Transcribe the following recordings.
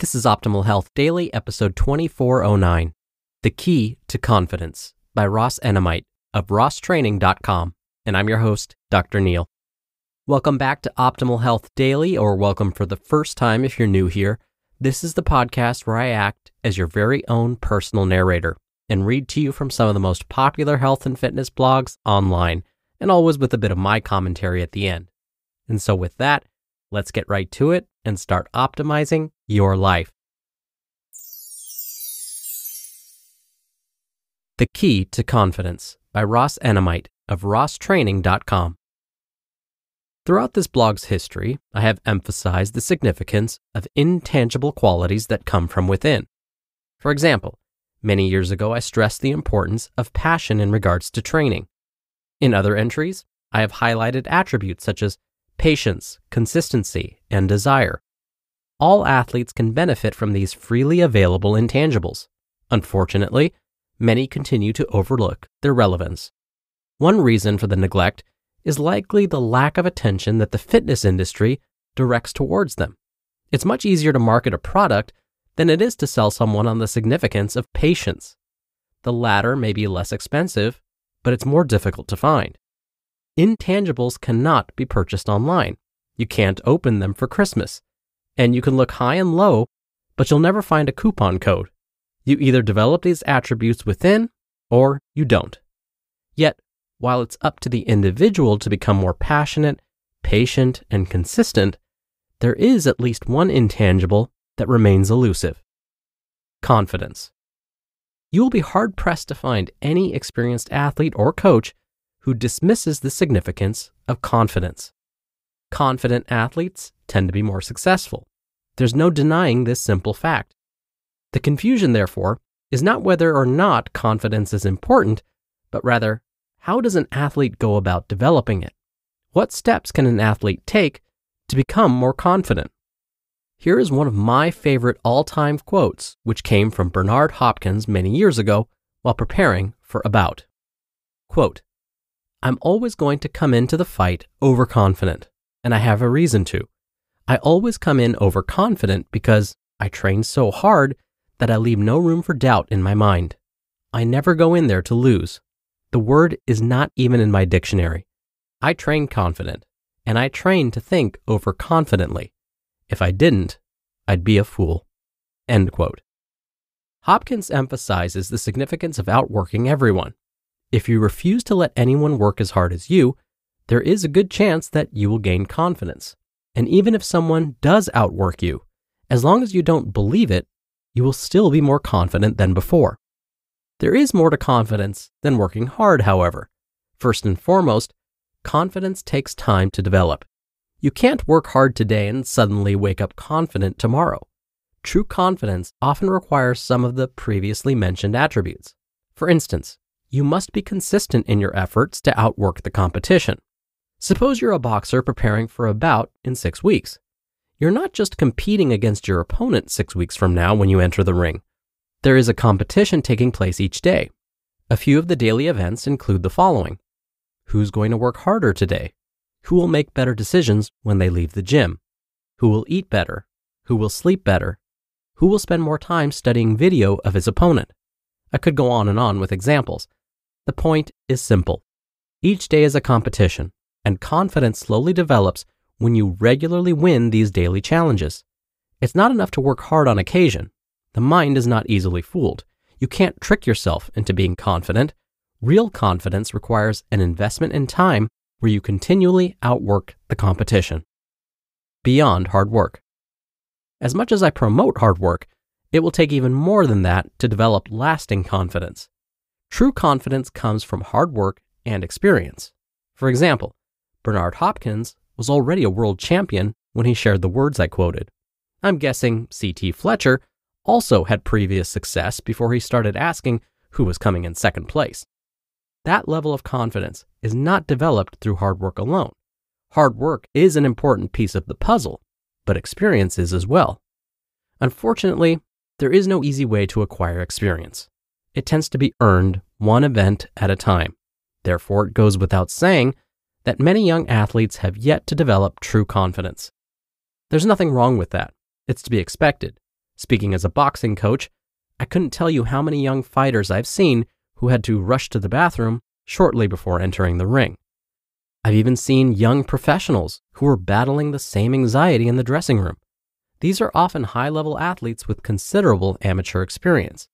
This is Optimal Health Daily, episode 2409, The Key to Confidence by Enamait of rosstraining.com, and I'm your host, Dr. Neil. Welcome back to Optimal Health Daily, or welcome for the first time if you're new here. This is the podcast where I act as your very own personal narrator and read to you from some of the most popular health and fitness blogs online, and always with a bit of my commentary at the end. And so with that, let's get right to it and start optimizing your life. The Key to Confidence by Enamait of rosstraining.com. Throughout this blog's history, I have emphasized the significance of intangible qualities that come from within. For example, many years ago I stressed the importance of passion in regards to training. In other entries, I have highlighted attributes such as patience, consistency, and desire. All athletes can benefit from these freely available intangibles. Unfortunately, many continue to overlook their relevance. One reason for the neglect is likely the lack of attention that the fitness industry directs towards them. It's much easier to market a product than it is to sell someone on the significance of patience. The latter may be less expensive, but it's more difficult to find. Intangibles cannot be purchased online. You can't open them for Christmas. And you can look high and low, but you'll never find a coupon code. You either develop these attributes within, or you don't. Yet, while it's up to the individual to become more passionate, patient, and consistent, there is at least one intangible that remains elusive: confidence. You will be hard-pressed to find any experienced athlete or coach who dismisses the significance of confidence. Confident athletes tend to be more successful. There's no denying this simple fact. The confusion, therefore, is not whether or not confidence is important, but rather, how does an athlete go about developing it? What steps can an athlete take to become more confident? Here is one of my favorite all-time quotes, which came from Bernard Hopkins many years ago while preparing for a bout. Quote, "I'm always going to come into the fight overconfident, and I have a reason to. I always come in overconfident because I train so hard that I leave no room for doubt in my mind. I never go in there to lose. The word is not even in my dictionary. I train confident, and I train to think overconfidently. If I didn't, I'd be a fool." End quote. Hopkins emphasizes the significance of outworking everyone. If you refuse to let anyone work as hard as you, there is a good chance that you will gain confidence. And even if someone does outwork you, as long as you don't believe it, you will still be more confident than before. There is more to confidence than working hard, however. First and foremost, confidence takes time to develop. You can't work hard today and suddenly wake up confident tomorrow. True confidence often requires some of the previously mentioned attributes. For instance, you must be consistent in your efforts to outwork the competition. Suppose you're a boxer preparing for a bout in 6 weeks. You're not just competing against your opponent 6 weeks from now when you enter the ring. There is a competition taking place each day. A few of the daily events include the following: who's going to work harder today? Who will make better decisions when they leave the gym? Who will eat better? Who will sleep better? Who will spend more time studying video of his opponent? I could go on with examples. The point is simple. Each day is a competition, and confidence slowly develops when you regularly win these daily challenges. It's not enough to work hard on occasion. The mind is not easily fooled. You can't trick yourself into being confident. Real confidence requires an investment in time where you continually outwork the competition. Beyond hard work. As much as I promote hard work, it will take even more than that to develop lasting confidence. True confidence comes from hard work and experience. For example, Bernard Hopkins was already a world champion when he shared the words I quoted. I'm guessing C.T. Fletcher also had previous success before he started asking who was coming in second place. That level of confidence is not developed through hard work alone. Hard work is an important piece of the puzzle, but experience is as well. Unfortunately, there is no easy way to acquire experience. It tends to be earned one event at a time. Therefore, it goes without saying that many young athletes have yet to develop true confidence. There's nothing wrong with that. It's to be expected. Speaking as a boxing coach, I couldn't tell you how many young fighters I've seen who had to rush to the bathroom shortly before entering the ring. I've even seen young professionals who were battling the same anxiety in the dressing room. These are often high-level athletes with considerable amateur experience.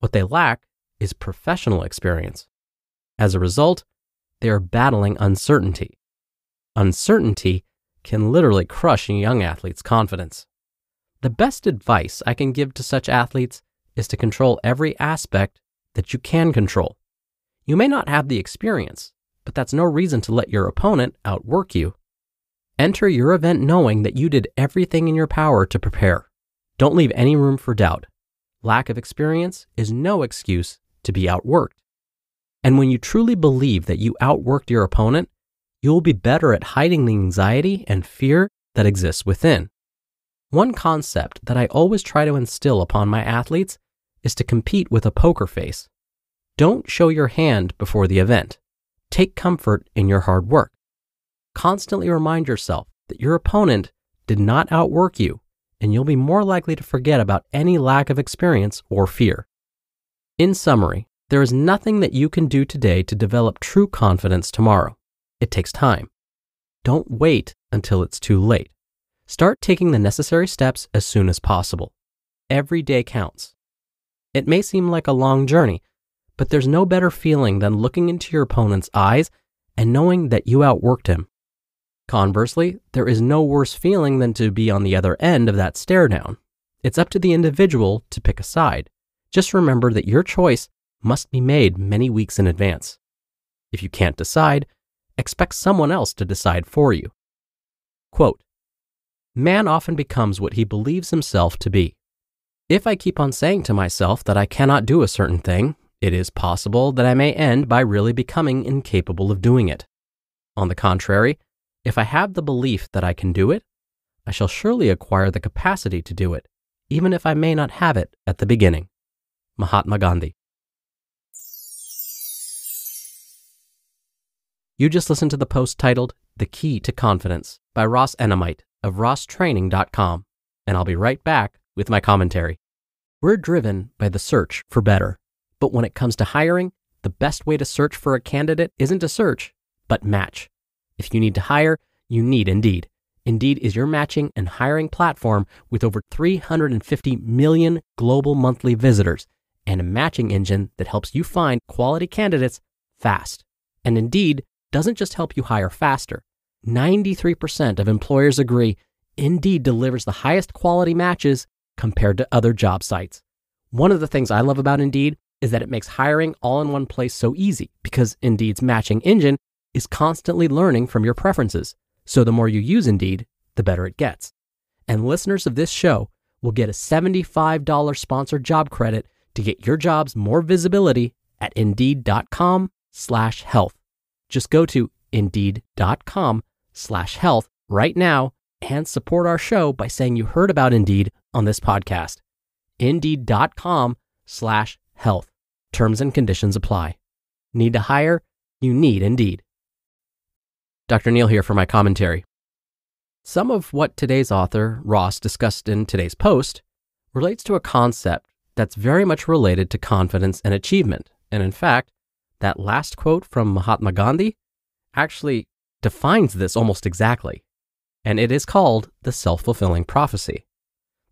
What they lack is professional experience. As a result, they are battling uncertainty. Uncertainty can literally crush a young athlete's confidence. The best advice I can give to such athletes is to control every aspect that you can control. You may not have the experience, but that's no reason to let your opponent outwork you. Enter your event knowing that you did everything in your power to prepare. Don't leave any room for doubt. Lack of experience is no excuse to be outworked. And when you truly believe that you outworked your opponent, you will be better at hiding the anxiety and fear that exists within. One concept that I always try to instill upon my athletes is to compete with a poker face. Don't show your hand before the event. Take comfort in your hard work. Constantly remind yourself that your opponent did not outwork you, and you'll be more likely to forget about any lack of experience or fear. In summary, there is nothing that you can do today to develop true confidence tomorrow. It takes time. Don't wait until it's too late. Start taking the necessary steps as soon as possible. Every day counts. It may seem like a long journey, but there's no better feeling than looking into your opponent's eyes and knowing that you outworked him. Conversely, there is no worse feeling than to be on the other end of that stare down. It's up to the individual to pick a side. Just remember that your choice must be made many weeks in advance. If you can't decide, expect someone else to decide for you. Quote, "Man often becomes what he believes himself to be. If I keep on saying to myself that I cannot do a certain thing, it is possible that I may end by really becoming incapable of doing it. On the contrary, if I have the belief that I can do it, I shall surely acquire the capacity to do it, even if I may not have it at the beginning." Mahatma Gandhi. You just listened to the post titled "The Key to Confidence" by Ross Enamait of rosstraining.com, and I'll be right back with my commentary. We're driven by the search for better, but when it comes to hiring, the best way to search for a candidate isn't to search, but match. If you need to hire, you need Indeed. Indeed is your matching and hiring platform with over 350 million global monthly visitors and a matching engine that helps you find quality candidates fast. And Indeed doesn't just help you hire faster. 93% of employers agree Indeed delivers the highest quality matches compared to other job sites. One of the things I love about Indeed is that it makes hiring all in one place so easy because Indeed's matching engine is constantly learning from your preferences. So the more you use Indeed, the better it gets. And listeners of this show will get a $75 sponsored job credit to get your jobs more visibility at Indeed.com/health. Just go to Indeed.com/health right now and support our show by saying you heard about Indeed on this podcast. Indeed.com/health. Terms and conditions apply. Need to hire? You need Indeed. Dr. Neal here for my commentary. Some of what today's author, Ross, discussed in today's post relates to a concept that's very much related to confidence and achievement. And in fact, that last quote from Mahatma Gandhi actually defines this almost exactly. And it is called the self-fulfilling prophecy.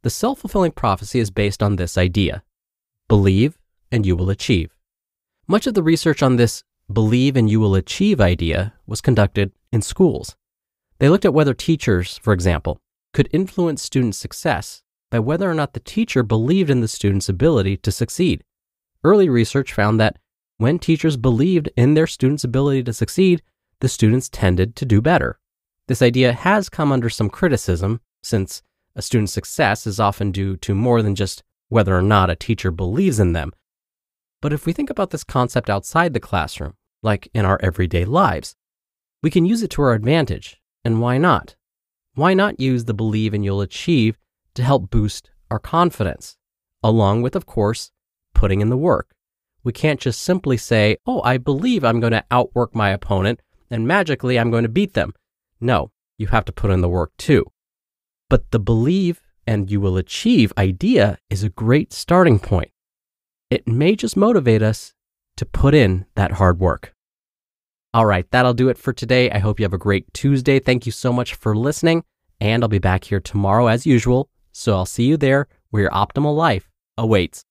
The self-fulfilling prophecy is based on this idea: believe and you will achieve. Much of the research on this believe and you will achieve idea was conducted in schools. They looked at whether teachers, for example, could influence student success by whether or not the teacher believed in the student's ability to succeed. Early research found that when teachers believed in their students' ability to succeed, the students tended to do better. This idea has come under some criticism, since a student's success is often due to more than just whether or not a teacher believes in them. But if we think about this concept outside the classroom, like in our everyday lives, we can use it to our advantage. And why not? Why not use the believe and you'll achieve to help boost our confidence, along with, of course, putting in the work? We can't just simply say, "Oh, I believe I'm going to outwork my opponent and magically I'm going to beat them." No, you have to put in the work too. But the believe and you will achieve idea is a great starting point. It may just motivate us to put in that hard work. All right, that'll do it for today. I hope you have a great Tuesday. Thank you so much for listening, and I'll be back here tomorrow as usual. So I'll see you there where your optimal life awaits.